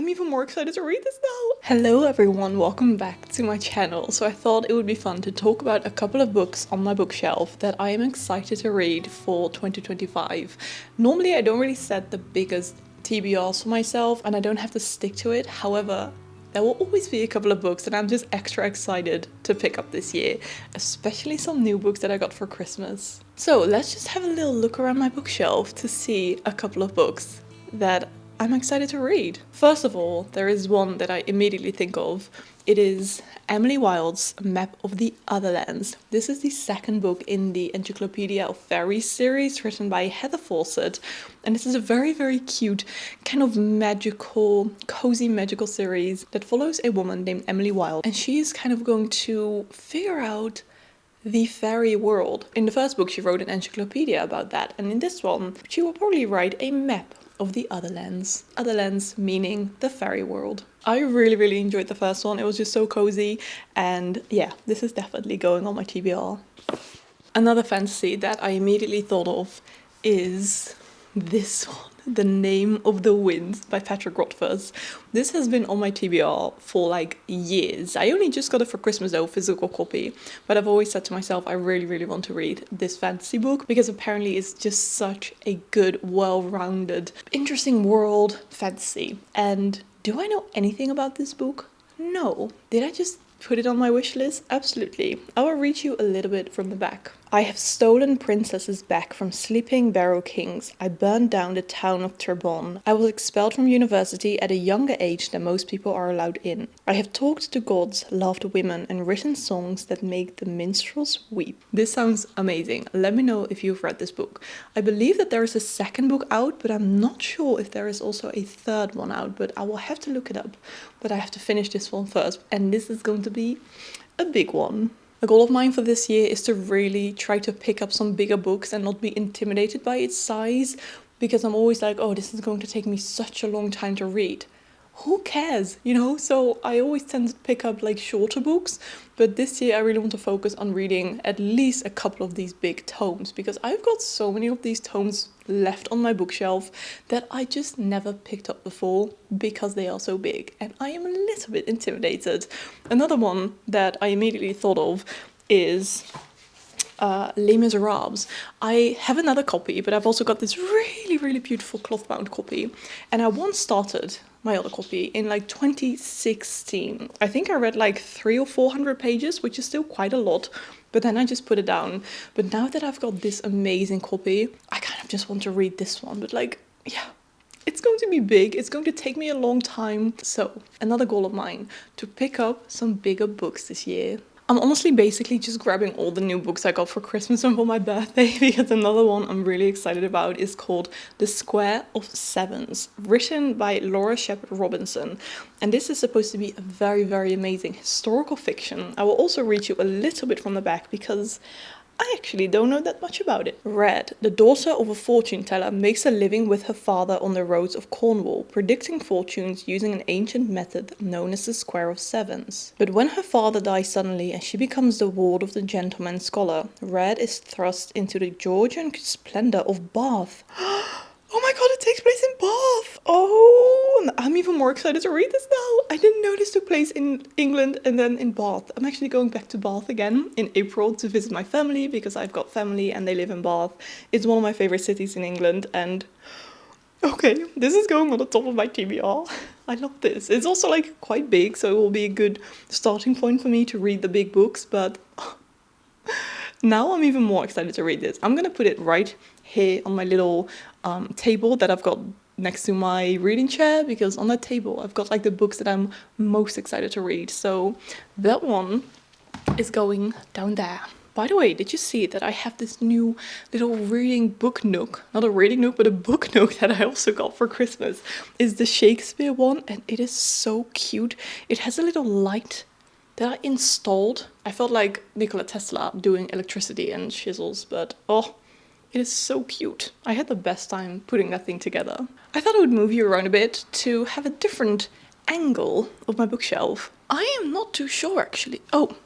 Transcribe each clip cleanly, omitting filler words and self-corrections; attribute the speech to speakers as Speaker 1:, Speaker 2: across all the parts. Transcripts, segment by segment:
Speaker 1: I'm even more excited to read this now. Hello everyone, welcome back to my channel. So I thought it would be fun to talk about a couple of books on my bookshelf that I am excited to read for 2025. Normally I don't really set the biggest TBRs for myself and I don't have to stick to it. However, there will always be a couple of books that I'm just extra excited to pick up this year, especially some new books that I got for Christmas. So let's just have a little look around my bookshelf to see a couple of books that I'm excited to read. First of all, there is one that I immediately think of. It is Emily Wilde's Map of the Otherlands. This is the second book in the Encyclopedia of Fairies series written by Heather Fawcett. And this is a very, very cute, kind of magical, cozy magical series that follows a woman named Emily Wilde. And she is kind of going to figure out the fairy world. In the first book, she wrote an encyclopedia about that. And in this one, she will probably write a map of the Otherlands. Otherlands meaning the fairy world. I really enjoyed the first one. It was just so cozy, and yeah, this is definitely going on my TBR. Another fantasy that I immediately thought of is this one, The Name of the Wind by Patrick Rothfuss. This has been on my TBR for like years. I only just got it for Christmas though, physical copy, but I've always said to myself I really want to read this fantasy book because apparently it's just such a good, well-rounded, interesting world fantasy. And do I know anything about this book? No. Did I just put it on my wish list? Absolutely. I will read you a little bit from the back. I have stolen princesses back from sleeping barrow kings. I burned down the town of Turbonne. I was expelled from university at a younger age than most people are allowed in. I have talked to gods, loved women, and written songs that make the minstrels weep. This sounds amazing. Let me know if you've read this book. I believe that there is a second book out, but I'm not sure if there is also a third one out, but I will have to look it up. But I have to finish this one first, and this is going to be a big one. A goal of mine for this year is to really try to pick up some bigger books and not be intimidated by its size, because I'm always like, oh, this is going to take me such a long time to read. Who cares, you know? So I always tend to pick up like shorter books, but this year I really want to focus on reading at least a couple of these big tomes, because I've got so many of these tomes left on my bookshelf that I just never picked up before because they are so big and I am a little bit intimidated. Another one that I immediately thought of is Les Miserables. I have another copy, but I've also got this really beautiful cloth-bound copy, and I once started my other copy in like 2016. I think I read like 300 or 400 pages, which is still quite a lot, but then I just put it down. But now that I've got this amazing copy, I kind of just want to read this one, but like, yeah. It's going to be big, it's going to take me a long time. So, another goal of mine, to pick up some bigger books this year. I'm honestly basically just grabbing all the new books I got for Christmas and for my birthday, because another one I'm really excited about is called The Square of Sevens, written by Laura Shepard Robinson. And this is supposed to be a very amazing historical fiction. I will also read you a little bit from the back because I actually don't know that much about it. Red, the daughter of a fortune teller, makes a living with her father on the roads of Cornwall, predicting fortunes using an ancient method known as the Square of Sevens. But when her father dies suddenly and she becomes the ward of the gentleman scholar, Red is thrust into the Georgian splendor of Bath. Oh my god, it takes place in Bath! Oh, I'm even more excited to read this now. I didn't know this took place in England and then in Bath. I'm actually going back to Bath again in April to visit my family because I've got family and they live in Bath. It's one of my favorite cities in England, and okay, this is going on the top of my TBR. I love this. It's also like quite big, so it will be a good starting point for me to read the big books, but now I'm even more excited to read this. I'm gonna put it right here on my little table that I've got next to my reading chair, because on that table I've got like the books that I'm most excited to read. So that one is going down there. By the way, did you see that I have this new little reading book nook? Not a reading nook, but a book nook that I also got for Christmas. It's the Shakespeare one, and it is so cute. It has a little light that I installed. I felt like Nikola Tesla doing electricity and chisels, but oh, it is so cute. I had the best time putting that thing together. I thought I would move you around a bit to have a different angle of my bookshelf. I am not too sure actually. Oh,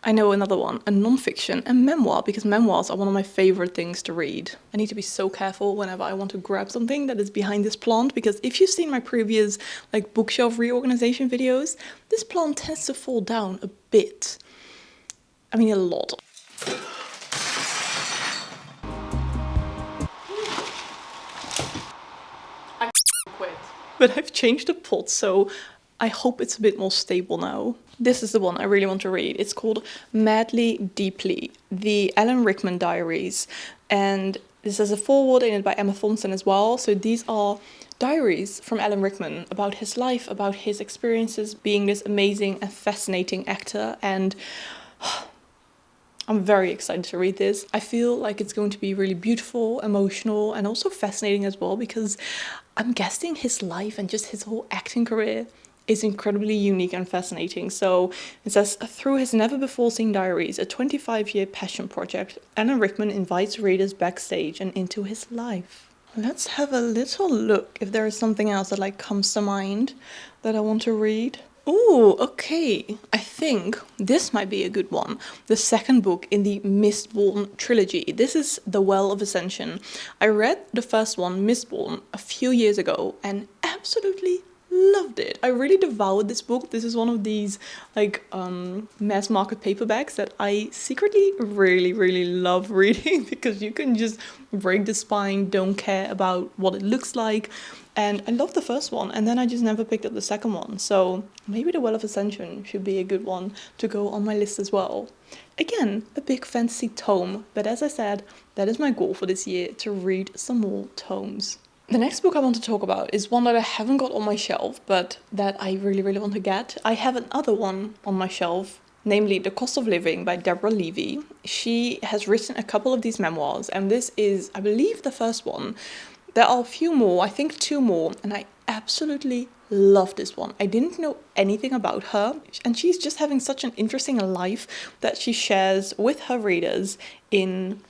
Speaker 1: I know another one, a non-fiction, a memoir, because memoirs are one of my favorite things to read. I need to be so careful whenever I want to grab something that is behind this plant, because if you've seen my previous like bookshelf reorganization videos, this plant tends to fall down a bit. I mean, a lot. I quit. But I've changed the pot, so I hope it's a bit more stable now. This is the one I really want to read. It's called Madly Deeply, the Alan Rickman Diaries. And this has a foreword in it by Emma Thompson as well. So these are diaries from Alan Rickman about his life, about his experiences being this amazing and fascinating actor. And I'm very excited to read this. I feel like it's going to be really beautiful, emotional, and also fascinating as well, because I'm guessing his life and just his whole acting career is incredibly unique and fascinating. So it says, through his never-before-seen diaries, a 25-year passion project, Alan Rickman invites readers backstage and into his life. Let's have a little look if there is something else that like comes to mind that I want to read. Ooh, okay. I think this might be a good one. The second book in the Mistborn trilogy. This is The Well of Ascension. I read the first one, Mistborn, a few years ago and absolutely loved it. I really devoured this book. This is one of these like mass market paperbacks that I secretly really love reading, because you can just break the spine, don't care about what it looks like. And I love the first one, and then I just never picked up the second one. So maybe The Well of Ascension should be a good one to go on my list as well. Again, a big fantasy tome, but as I said, that is my goal for this year, to read some more tomes. The next book I want to talk about is one that I haven't got on my shelf, but that I really want to get. I have another one on my shelf, namely The Cost of Living by Deborah Levy. She has written a couple of these memoirs, and this is, I believe, the first one. There are a few more, I think 2 more, and I absolutely love this one. I didn't know anything about her, and she's just having such an interesting life that she shares with her readers in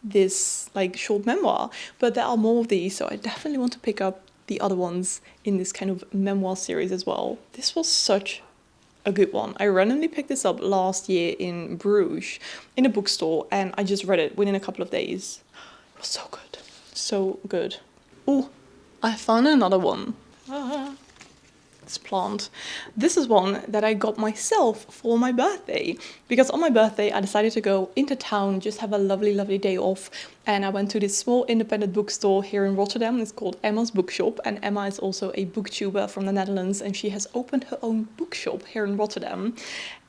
Speaker 1: this like short memoir. But there are more of these, so I definitely want to pick up the other ones in this kind of memoir series as well. This was such a good one. I randomly picked this up last year in Bruges in a bookstore, and I just read it within a couple of days. It was so good. So good. Oh, I found another one. This plant. This is one that I got myself for my birthday, because on my birthday I decided to go into town, just have a lovely day off, and I went to this small independent bookstore here in Rotterdam. It's called Emma's Bookshop, and Emma is also a booktuber from the Netherlands, and she has opened her own bookshop here in Rotterdam.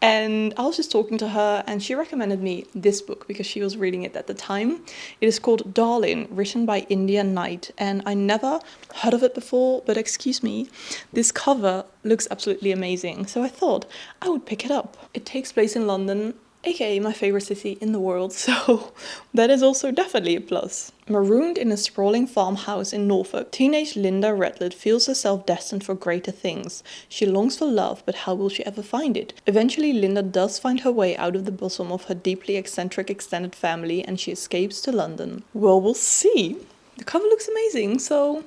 Speaker 1: And I was just talking to her, and she recommended me this book because she was reading it at the time. It is called Darling, written by India Knight, and I never heard of it before, but excuse me, this cover looks absolutely amazing, so I thought I would pick it up. It takes place in London, aka my favorite city in the world, so that is also definitely a plus. Marooned in a sprawling farmhouse in Norfolk, teenage Linda Redlet feels herself destined for greater things. She longs for love, but how will she ever find it? Eventually, Linda does find her way out of the bosom of her deeply eccentric extended family, and she escapes to London. Well, we'll see. The cover looks amazing, so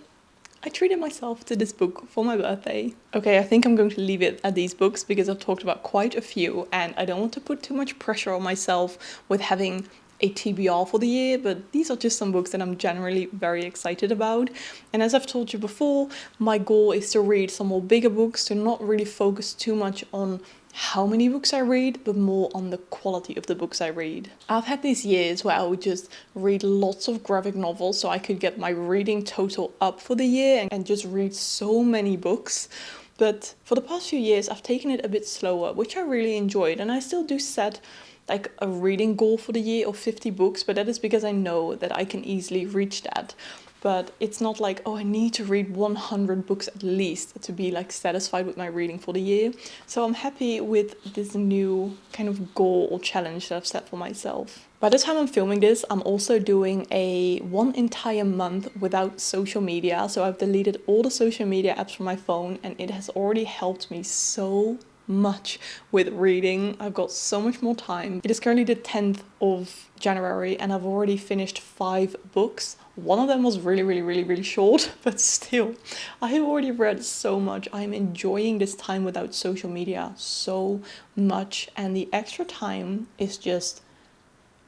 Speaker 1: I treated myself to this book for my birthday. Okay, I think I'm going to leave it at these books because I've talked about quite a few, and I don't want to put too much pressure on myself with having a TBR for the year, but these are just some books that I'm generally very excited about. And as I've told you before, my goal is to read some more bigger books, to not really focus too much on how many books I read, but more on the quality of the books I read. I've had these years where I would just read lots of graphic novels so I could get my reading total up for the year and just read so many books. But for the past few years, I've taken it a bit slower, which I really enjoyed, and I still do set like a reading goal for the year of 50 books, but that is because I know that I can easily reach that. But it's not like, oh, I need to read 100 books at least to be like satisfied with my reading for the year. So I'm happy with this new kind of goal or challenge that I've set for myself. By the time I'm filming this, I'm also doing a 1 entire month without social media. So I've deleted all the social media apps from my phone, and it has already helped me so much with reading. I've got so much more time. It is currently the 10th of January and I've already finished 5 books. One of them was really short, but still, I have already read so much. I'm enjoying this time without social media so much, and the extra time is just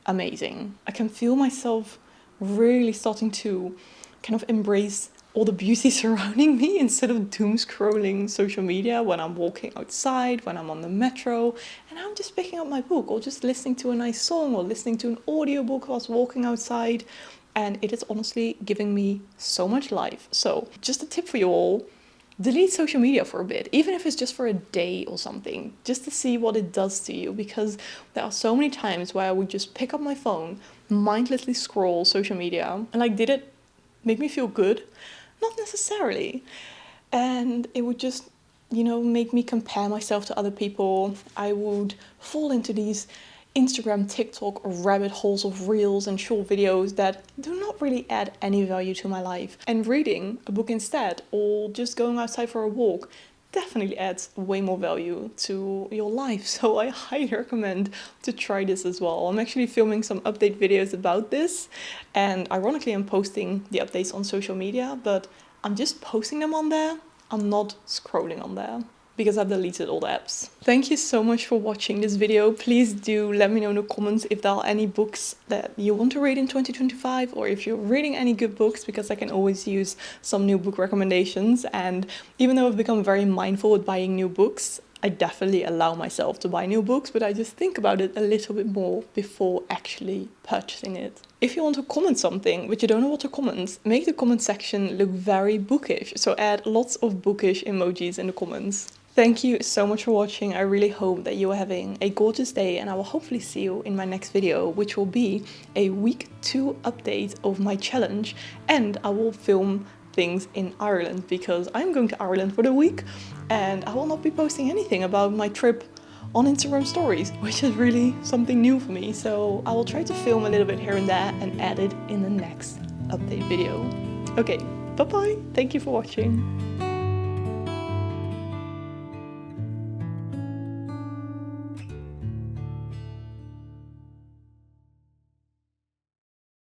Speaker 1: amazing. I can feel myself really starting to kind of embrace all the beauty surrounding me instead of doom scrolling social media when I'm walking outside, when I'm on the metro, and I'm just picking up my book or just listening to a nice song or listening to an audiobook whilst walking outside. And it is honestly giving me so much life. So just a tip for you all, delete social media for a bit, even if it's just for a day or something, just to see what it does to you, because there are so many times where I would just pick up my phone, mindlessly scroll social media, and like, did it make me feel good? Not necessarily. And it would just, you know, make me compare myself to other people. I would fall into these Instagram, TikTok rabbit holes of reels and short videos that do not really add any value to my life. And reading a book instead, or just going outside for a walk, definitely adds way more value to your life. So I highly recommend to try this as well. I'm actually filming some update videos about this, and ironically I'm posting the updates on social media, but I'm just posting them on there. I'm not scrolling on there, because I've deleted all the apps. Thank you so much for watching this video. Please do let me know in the comments if there are any books that you want to read in 2025, or if you're reading any good books, because I can always use some new book recommendations. And even though I've become very mindful with buying new books, I definitely allow myself to buy new books, but I just think about it a little bit more before actually purchasing it. If you want to comment something but you don't know what to comment, make the comment section look very bookish. So add lots of bookish emojis in the comments. Thank you so much for watching. I really hope that you are having a gorgeous day, and I will hopefully see you in my next video, which will be a week 2 update of my challenge, and I will film things in Ireland because I'm going to Ireland for the week, and I will not be posting anything about my trip on Instagram stories, which is really something new for me. So I will try to film a little bit here and there and add it in the next update video. Okay, bye bye. Thank you for watching.